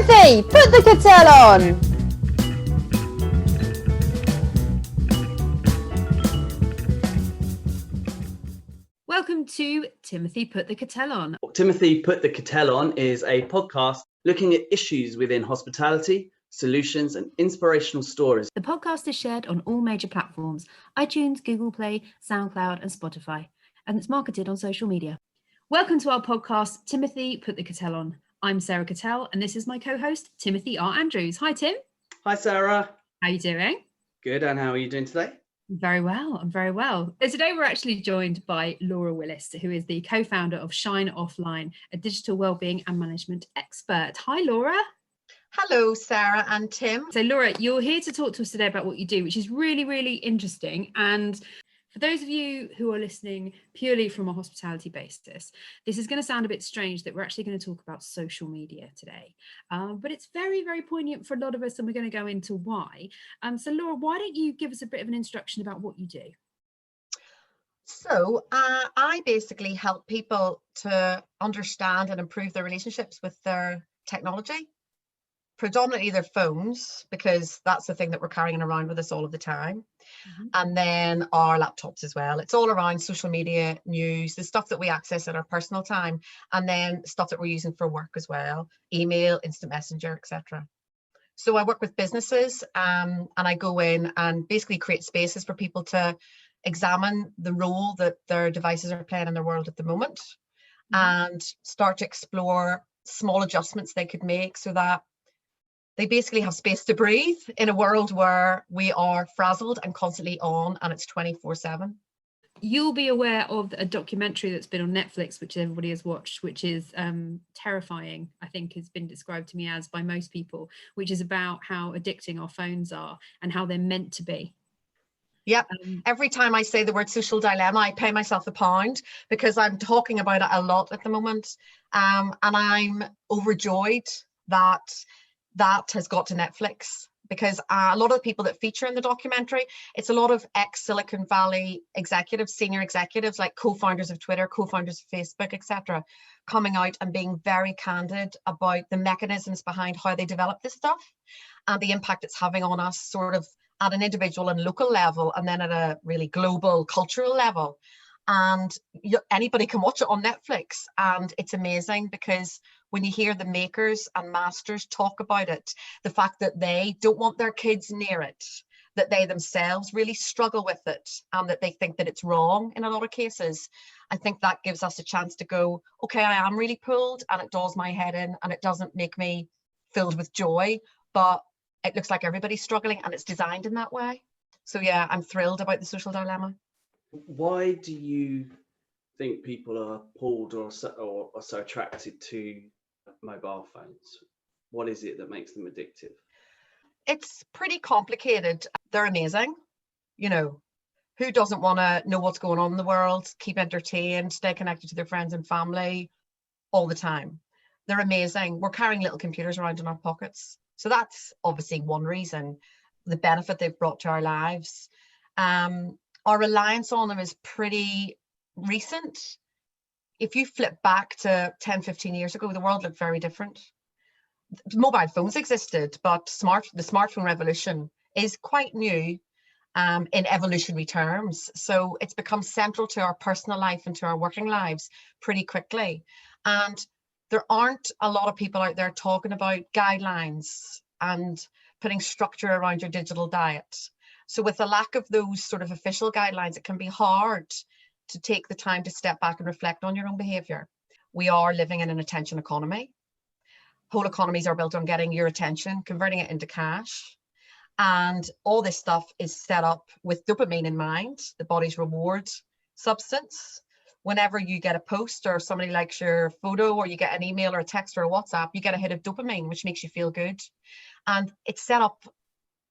Timothy, put the Kettel on! Welcome to Timothy Put the Kettel On. Timothy Put the Kettel On is a podcast looking at issues within hospitality, solutions and inspirational stories. The podcast is shared on all major platforms, iTunes, Google Play, SoundCloud and Spotify, and it's marketed on social media. Welcome to our podcast, Timothy Put the Kettel On. I'm Sarah Kettel and this is my co-host, Timothy R. Andrews. Hi, Tim. Hi, Sarah. How are you doing? Good, and how are you doing today? Very well. I'm very well. So today we're actually joined by Laura Willis, who is the co-founder of Shine Offline, a digital wellbeing and management expert. Hi, Laura. Hello, Sarah and Tim. So Laura, you're here to talk to us today about what you do, which is really, really interesting. And for those of you who are listening purely from a hospitality basis, this is going to sound a bit strange that we're actually going to talk about social media today. But it's very, very poignant for a lot of us, and we're going to go into why. So Laura, why don't you give us a bit of an introduction about what you do? So I basically help people to understand and improve their relationships with their technology, predominantly their phones, because that's the thing that we're carrying around with us all of the time. And then our laptops as well. It's all around social media, news, the stuff that we access in our personal time, and then stuff that we're using for work as well, email, instant messenger, etc. So I work with businesses and I go in and basically create spaces for people to examine the role that their devices are playing in their world at the moment and start to explore small adjustments they could make so that they basically have space to breathe in a world where we are frazzled and constantly on, and it's 24/7. You'll be aware of a documentary that's been on Netflix, which everybody has watched, which is terrifying, I think has been described to me as by most people, which is about how addicting our phones are and how they're meant to be. Yep. Every time I say the word social dilemma, I pay myself £1 because I'm talking about it a lot at the moment. And I'm overjoyed that has got to Netflix, because a lot of the people that feature in the documentary, it's a lot of ex-Silicon Valley executives, senior executives, like co-founders of Twitter, co-founders of Facebook, etc., coming out and being very candid about the mechanisms behind how they develop this stuff and the impact it's having on us sort of at an individual and local level, and then at a really global cultural level. And anybody can watch it on Netflix, and it's amazing because when you hear the makers and masters talk about it, the fact that they don't want their kids near it, that they themselves really struggle with it, and that they think that it's wrong in a lot of cases, I think that gives us a chance to go, okay, I am really pulled and it does my head in and it doesn't make me filled with joy, but it looks like everybody's struggling and it's designed in that way. So yeah, I'm thrilled about the social dilemma. Why do you think people are pulled or so attracted to mobile phones? What is it that makes them addictive? It's pretty complicated. They're amazing. You know, who doesn't want to know what's going on in the world, keep entertained, stay connected to their friends and family all the time? They're amazing. We're carrying little computers around in our pockets. So that's obviously one reason, the benefit they've brought to our lives. Our reliance on them is pretty recent. If you flip back to 10, 15 years ago, the world looked very different. Mobile phones existed, but the smartphone revolution is quite new in evolutionary terms. So it's become central to our personal life and to our working lives pretty quickly. And there aren't a lot of people out there talking about guidelines and putting structure around your digital diet. So with the lack of those sort of official guidelines, it can be hard to take the time to step back and reflect on your own behavior. We are living in an attention economy. Whole economies are built on getting your attention, converting it into cash. And all this stuff is set up with dopamine in mind, the body's reward substance. Whenever you get a post or somebody likes your photo, or you get an email or a text or a WhatsApp, you get a hit of dopamine, which makes you feel good. And it's set up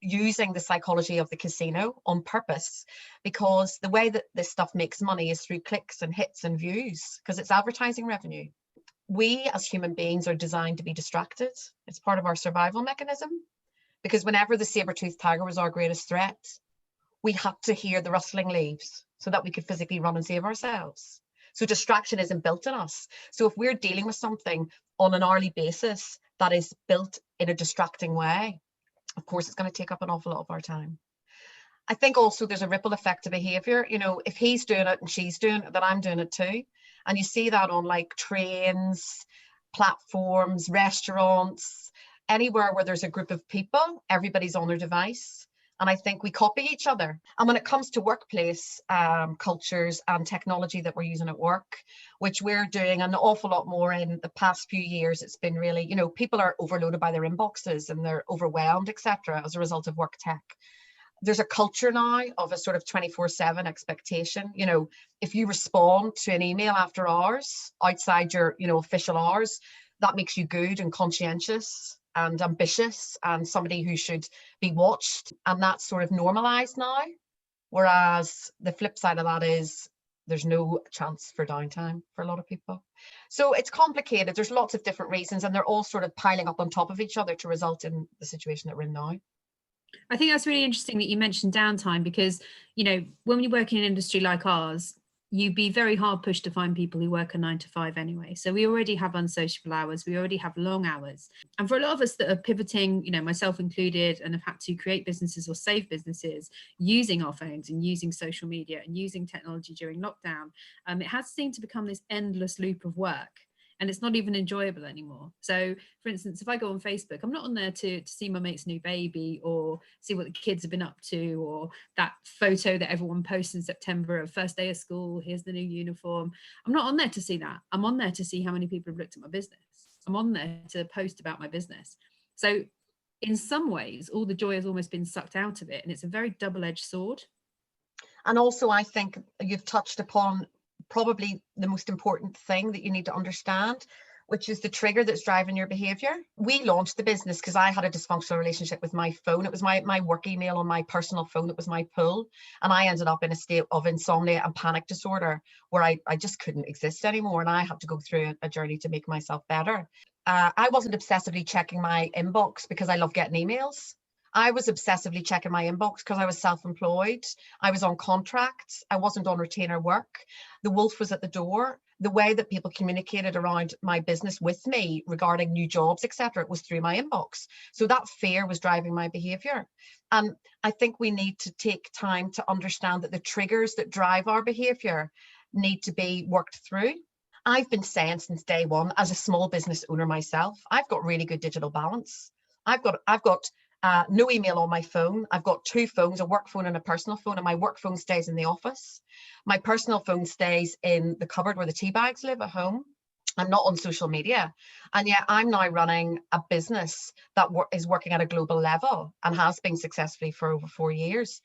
using the psychology of the casino on purpose, because the way that this stuff makes money is through clicks and hits and views, because it's advertising revenue. We as human beings are designed to be distracted. It's part of our survival mechanism, because whenever the saber-toothed tiger was our greatest threat, we had to hear the rustling leaves so that we could physically run and save ourselves. So distraction isn't built in us. So if we're dealing with something on an hourly basis that is built in a distracting way, of course, it's going to take up an awful lot of our time. I think also there's a ripple effect of behavior. You know, if he's doing it and she's doing it, then I'm doing it too. And you see that on like trains, platforms, restaurants, anywhere where there's a group of people, everybody's on their device. And I think we copy each other. And when it comes to workplace cultures and technology that we're using at work, which we're doing an awful lot more in the past few years, it's been really, you know, people are overloaded by their inboxes and they're overwhelmed, etc., as a result of work tech. There's a culture now of a sort of 24/7 expectation. You know, if you respond to an email after hours, outside your, you know, official hours, that makes you good and conscientious and ambitious and somebody who should be watched. And that's sort of normalized now. Whereas the flip side of that is there's no chance for downtime for a lot of people. So it's complicated. There's lots of different reasons, and they're all sort of piling up on top of each other to result in the situation that we're in now. I think that's really interesting that you mentioned downtime, because, you know, when you work in an industry like ours, you'd be very hard pushed to find people who work a 9 to 5 anyway. So we already have unsociable hours, we already have long hours. And for a lot of us that are pivoting, you know, myself included, and have had to create businesses or save businesses using our phones and using social media and using technology during lockdown, it has seemed to become this endless loop of work. And it's not even enjoyable anymore. So, for instance, if I go on Facebook, I'm not on there to see my mate's new baby or see what the kids have been up to, or that photo that everyone posts in September of first day of school, here's the new uniform. I'm not on there to see that. I'm on there to see how many people have looked at my business. I'm on there to post about my business. So in some ways, all the joy has almost been sucked out of it. And it's a very double-edged sword. And also, I think you've touched upon probably the most important thing that you need to understand, which is the trigger that's driving your behavior. We launched the business because I had a dysfunctional relationship with my phone. It was my work email on my personal phone that was my pull. And I ended up in a state of insomnia and panic disorder where I just couldn't exist anymore. And I had to go through a journey to make myself better. I wasn't obsessively checking my inbox because I love getting emails. I was obsessively checking my inbox because I was self-employed. I was on contracts. I wasn't on retainer work. The wolf was at the door. The way that people communicated around my business with me regarding new jobs, etc., was through my inbox. So that fear was driving my behavior. And I think we need to take time to understand that the triggers that drive our behavior need to be worked through. I've been saying since day one, as a small business owner myself, I've got really good digital balance. I've got no email on my phone. I've got 2 phones, a work phone and a personal phone, and my work phone stays in the office. My personal phone stays in the cupboard where the tea bags live at home. I'm not on social media. And yet I'm now running a business that is working at a global level and has been successfully for over 4 years.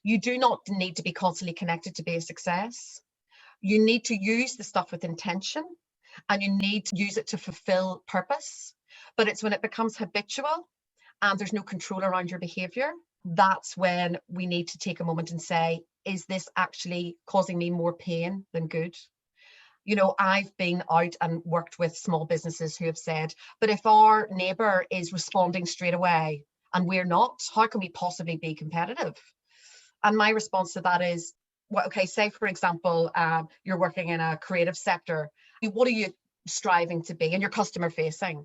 You do not need to be constantly connected to be a success. You need to use the stuff with intention, and you need to use it to fulfill purpose. But it's when it becomes habitual and there's no control around your behavior, that's when we need to take a moment and say, is this actually causing me more pain than good? You know, I've been out and worked with small businesses who have said, but if our neighbour is responding straight away and we're not, how can we possibly be competitive? And my response to that is, well, okay, say for example, you're working in a creative sector. What are you striving to be? And you're customer facing.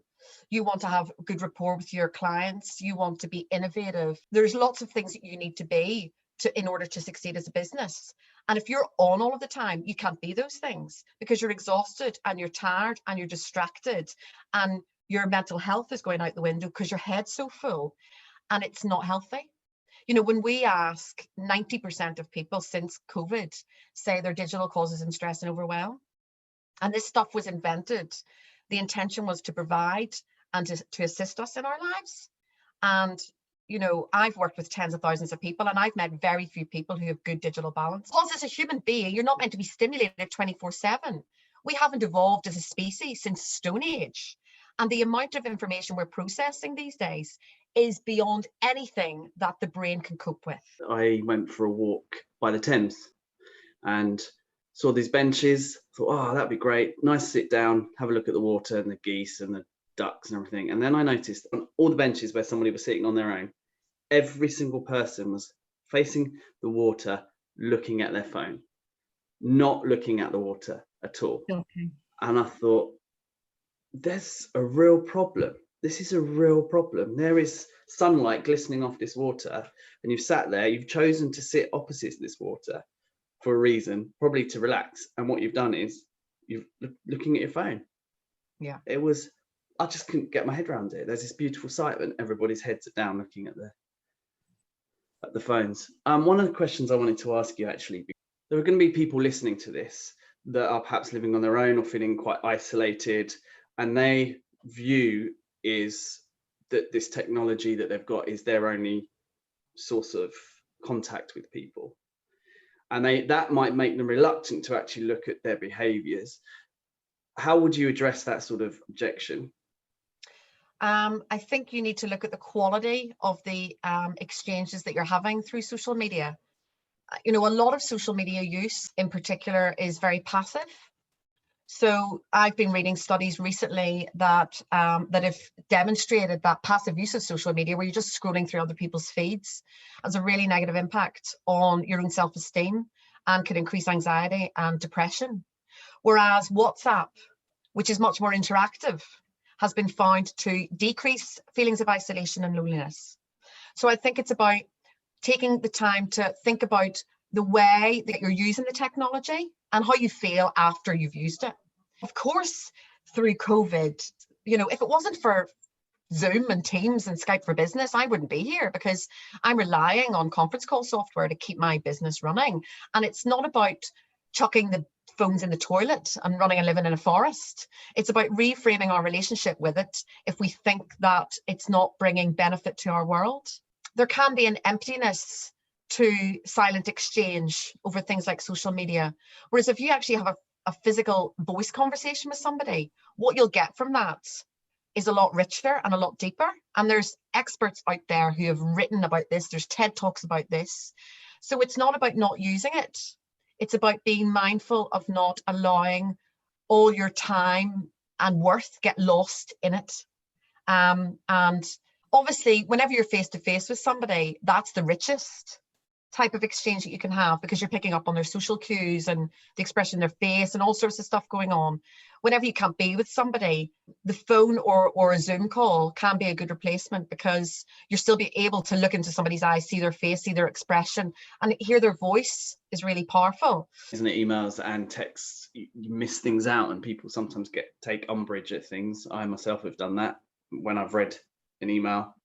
You want to have good rapport with your clients. You want to be innovative. There's lots of things that you need to be in order to succeed as a business. And if you're on all of the time, you can't be those things because you're exhausted and you're tired and you're distracted and your mental health is going out the window because your head's so full and it's not healthy. You know, when we ask, 90% of people since COVID say their digital causes them stress and overwhelm. And this stuff was invented. The intention was to provide and to assist us in our lives. And, you know, I've worked with tens of thousands of people and I've met very few people who have good digital balance. Because as a human being, you're not meant to be stimulated 24/7. We haven't evolved as a species since Stone Age. And the amount of information we're processing these days is beyond anything that the brain can cope with. I went for a walk by the Thames and saw these benches, thought, oh, that'd be great. Nice to sit down, have a look at the water and the geese and the ducks and everything. And then I noticed on all the benches where somebody was sitting on their own, every single person was facing the water, looking at their phone, not looking at the water at all. Okay. And I thought, there's a real problem this is a real problem. There is sunlight glistening off this water, and you've sat there, you've chosen to sit opposite this water for a reason, probably to relax. And what you've done is you're looking at your phone. Yeah. I just couldn't get my head around it. There's this beautiful sight and everybody's heads are down looking at the phones. One of the questions I wanted to ask you, actually, there are going to be people listening to this that are perhaps living on their own or feeling quite isolated, and they view is that this technology that they've got is their only source of contact with people, and that might make them reluctant to actually look at their behaviors. How would you address that sort of objection? I think you need to look at the quality of the exchanges that you're having through social media. A lot of social media use in particular is very passive. So I've been reading studies recently that have demonstrated that passive use of social media, where you're just scrolling through other people's feeds, has a really negative impact on your own self-esteem and could increase anxiety and depression. Whereas WhatsApp, which is much more interactive, has been found to decrease feelings of isolation and loneliness. So I think it's about taking the time to think about the way that you're using the technology and how you feel after you've used it. Of course, through COVID, if it wasn't for Zoom and Teams and Skype for Business, I wouldn't be here, because I'm relying on conference call software to keep my business running. And it's not about chucking the phones in the toilet and running and living in a forest. It's about reframing our relationship with it if we think that it's not bringing benefit to our world. There can be an emptiness to silent exchange over things like social media. Whereas if you actually have a physical voice conversation with somebody, what you'll get from that is a lot richer and a lot deeper. And there's experts out there who have written about this. There's TED Talks about this. So it's not about not using it. It's about being mindful of not allowing all your time and worth get lost in it. And obviously, whenever you're face to face with somebody, that's the richest type of exchange that you can have, because you're picking up on their social cues and the expression in their face and all sorts of stuff going on. Whenever you can't be with somebody, the phone or a Zoom call can be a good replacement, because you'll still be able to look into somebody's eyes, see their face, see their expression, and hear their voice is really powerful. Isn't it? Emails and texts, you miss things out, and people sometimes take umbrage at things. I myself have done that when I've read an email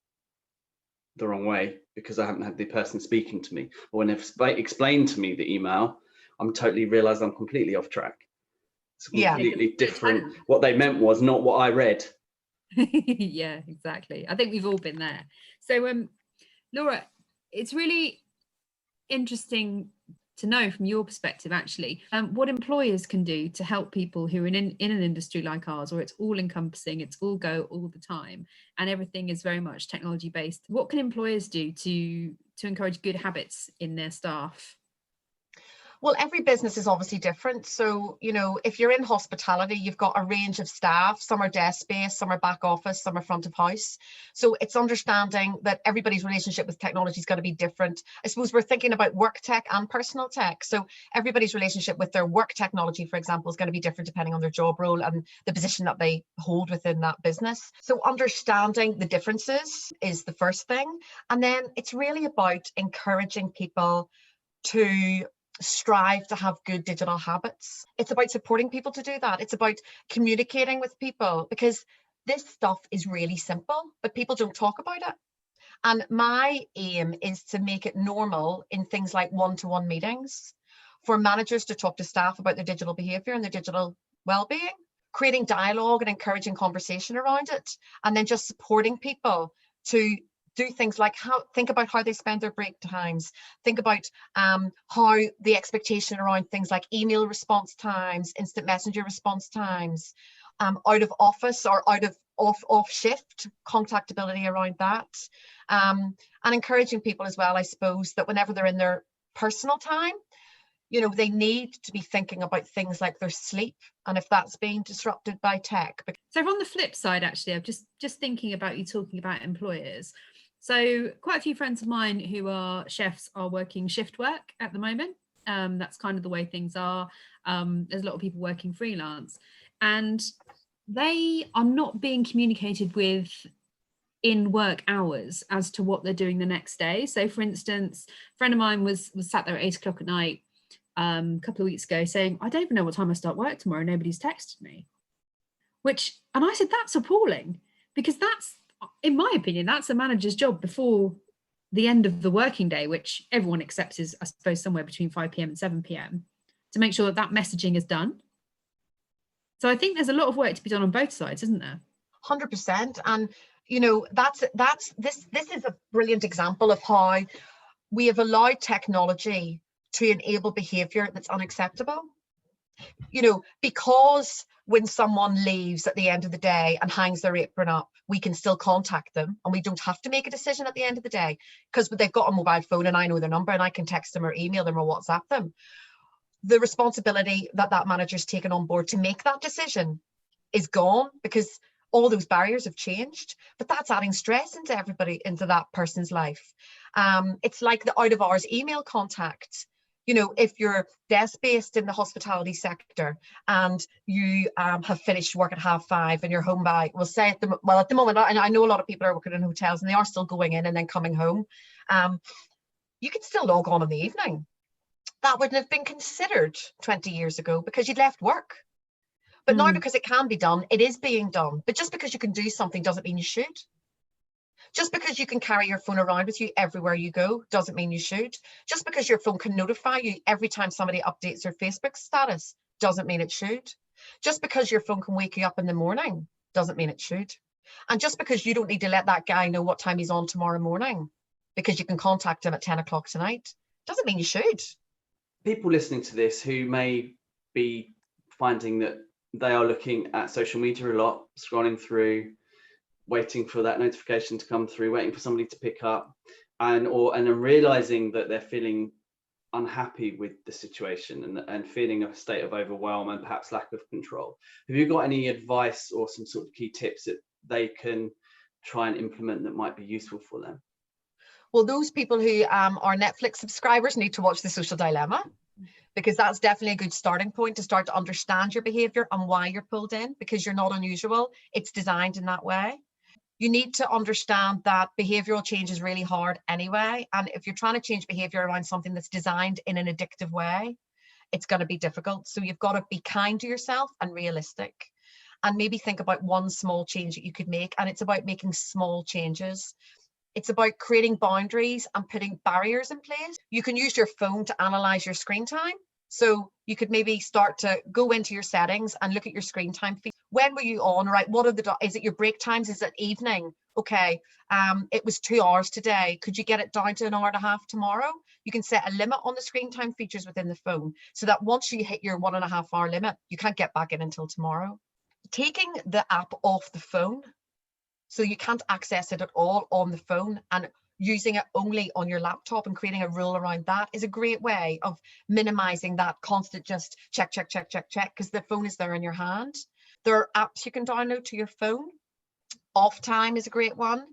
the wrong way because I haven't had the person speaking to me, or when they've explained to me the email, I'm totally realised I'm completely off track. It's completely different. What they meant was not what I read. Yeah, exactly. I think we've all been there. So Laura, it's really interesting to know from your perspective, actually, what employers can do to help people who are in an industry like ours, where it's all encompassing, it's all go all the time, and everything is very much technology based. What can employers do to encourage good habits in their staff? Well, every business is obviously different. So, if you're in hospitality, you've got a range of staff. Some are desk-based, some are back office, some are front of house. So it's understanding that everybody's relationship with technology is going to be different. I suppose we're thinking about work tech and personal tech. So everybody's relationship with their work technology, for example, is going to be different depending on their job role and the position that they hold within that business. So understanding the differences is the first thing. And then it's really about encouraging people to strive to have good digital habits. It's about supporting people to do that. It's about communicating with people, because this stuff is really simple, but people don't talk about it. And my aim is to make it normal in things like one-to-one meetings for managers to talk to staff about their digital behavior and their digital well-being, creating dialogue and encouraging conversation around it, and then just supporting people to do things like think about how they spend their break times, think about how the expectation around things like email response times, instant messenger response times, out of office or out of off shift, contactability around that, and encouraging people as well, I suppose, that whenever they're in their personal time, they need to be thinking about things like their sleep and if that's being disrupted by tech. So on the flip side, actually, I'm just thinking about you talking about employers. So quite a few friends of mine who are chefs are working shift work at the moment. That's kind of the way things are. There's a lot of people working freelance. And they are not being communicated with in work hours as to what they're doing the next day. So for instance, a friend of mine was sat there at 8 o'clock at night a couple of weeks ago saying, I don't even know what time I start work tomorrow, nobody's texted me. And I said, that's appalling, because that's, in my opinion, that's a manager's job before the end of the working day, which everyone accepts is, I suppose, somewhere between 5 p.m. and 7 p.m, to make sure that that messaging is done. So I think there's a lot of work to be done on both sides, isn't there? 100%. And you know, this is a brilliant example of how we have allowed technology to enable behavior that's unacceptable. You know, because when someone leaves at the end of the day and hangs their apron up, we can still contact them and we don't have to make a decision at the end of the day because they've got a mobile phone and I know their number and I can text them or email them or WhatsApp them. The responsibility that that manager's taken on board to make that decision is gone because all those barriers have changed, but that's adding stress into everybody, into that person's life. It's like the out of hours email contact. You know, if you're desk-based in the hospitality sector and you have finished work at 5:30 and you're home by, we'll say at the moment, and I know a lot of people are working in hotels and they are still going in and then coming home, you can still log on in the evening. That wouldn't have been considered 20 years ago because you'd left work. But now, because it can be done, it is being done. But just because you can do something doesn't mean you should. Just because you can carry your phone around with you everywhere you go doesn't mean you should. Just because your phone can notify you every time somebody updates their Facebook status doesn't mean it should. Just because your phone can wake you up in the morning doesn't mean it should. And just because you don't need to let that guy know what time he's on tomorrow morning because you can contact him at 10 o'clock tonight doesn't mean you should. People listening to this who may be finding that they are looking at social media a lot, scrolling through, waiting for that notification to come through, waiting for somebody to pick up, and then realizing that they're feeling unhappy with the situation and feeling a state of overwhelm and perhaps lack of control. Have you got any advice or some sort of key tips that they can try and implement that might be useful for them? Well, those people who are Netflix subscribers need to watch The Social Dilemma, because that's definitely a good starting point to start to understand your behavior and why you're pulled in, because you're not unusual. It's designed in that way. You need to understand that behavioral change is really hard anyway. And if you're trying to change behavior around something that's designed in an addictive way, it's going to be difficult. So you've got to be kind to yourself and realistic, and maybe think about one small change that you could make. And it's about making small changes. It's about creating boundaries and putting barriers in place. You can use your phone to analyze your screen time. So you could maybe start to go into your settings and look at your screen time. When were you on, right? What are is it your break times? Is it evening? Okay, it was 2 hours today. Could you get it down to 1.5 hours tomorrow? You can set a limit on the screen time features within the phone so that once you hit your 1.5 hour limit, you can't get back in until tomorrow. Taking the app off the phone, so you can't access it at all on the phone, and using it only on your laptop and creating a rule around that is a great way of minimizing that constant just check, because the phone is there in your hand. There are apps you can download to your phone. Off time is a great one.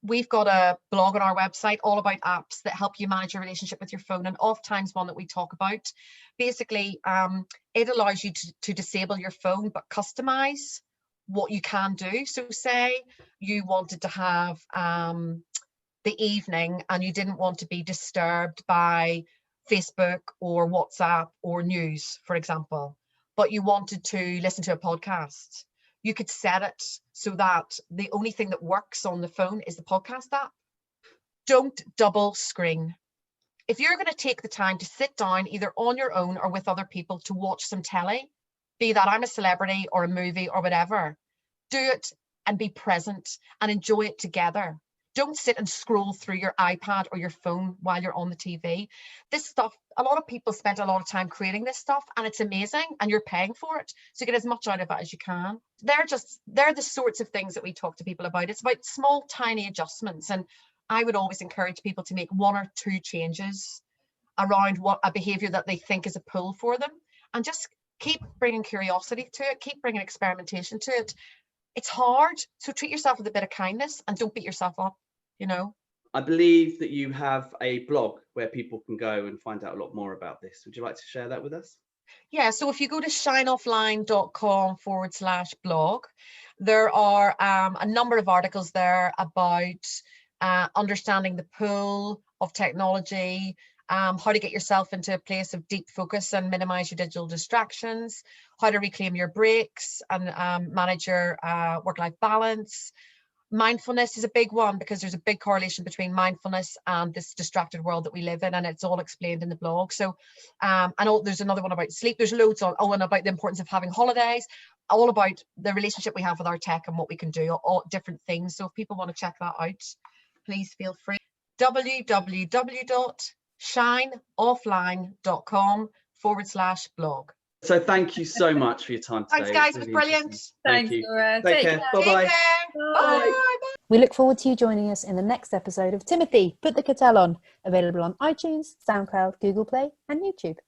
We've got a blog on our website all about apps that help you manage your relationship with your phone, and off time is one that we talk about. Basically, it allows you to disable your phone but customize what you can do. So say you wanted to have the evening and you didn't want to be disturbed by Facebook or WhatsApp or news, for example, but you wanted to listen to a podcast. You could set it so that the only thing that works on the phone is the podcast app. Don't double screen. If you're going to take the time to sit down either on your own or with other people to watch some telly, be that I'm a celebrity or a movie or whatever, do it and be present and enjoy it together. Don't sit and scroll through your iPad or your phone while you're on the TV. This stuff, a lot of people spent a lot of time creating this stuff and it's amazing and you're paying for it. So get as much out of it as you can. They're the sorts of things that we talk to people about. It's about small, tiny adjustments. And I would always encourage people to make 1 or 2 changes around what a behavior that they think is a pull for them, and just keep bringing curiosity to it, keep bringing experimentation to it. It's hard, so treat yourself with a bit of kindness and don't beat yourself up, you know. I believe that you have a blog where people can go and find out a lot more about this. Would you like to share that with us? Yeah, so if you go to shineoffline.com/blog, there are a number of articles there about understanding the pull of technology, how to get yourself into a place of deep focus and minimize your digital distractions, how to reclaim your breaks and manage your work-life balance. Mindfulness is a big one because there's a big correlation between mindfulness and this distracted world that we live in, and it's all explained in the blog. So there's another one about sleep. There's loads on, and about the importance of having holidays, all about the relationship we have with our tech and what we can do, all different things. So if people want to check that out, please feel free. www.shineoffline.com/blog. So thank you so much for your time today. Thanks, guys. It was Really brilliant. interesting. Thank you. Laura. Take care. care. Bye-bye. Take care. Bye. Bye. We look forward to you joining us in the next episode of Timothy, Put the Kettle On, available on iTunes, SoundCloud, Google Play and YouTube.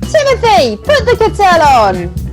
Timothy, put the kettle on!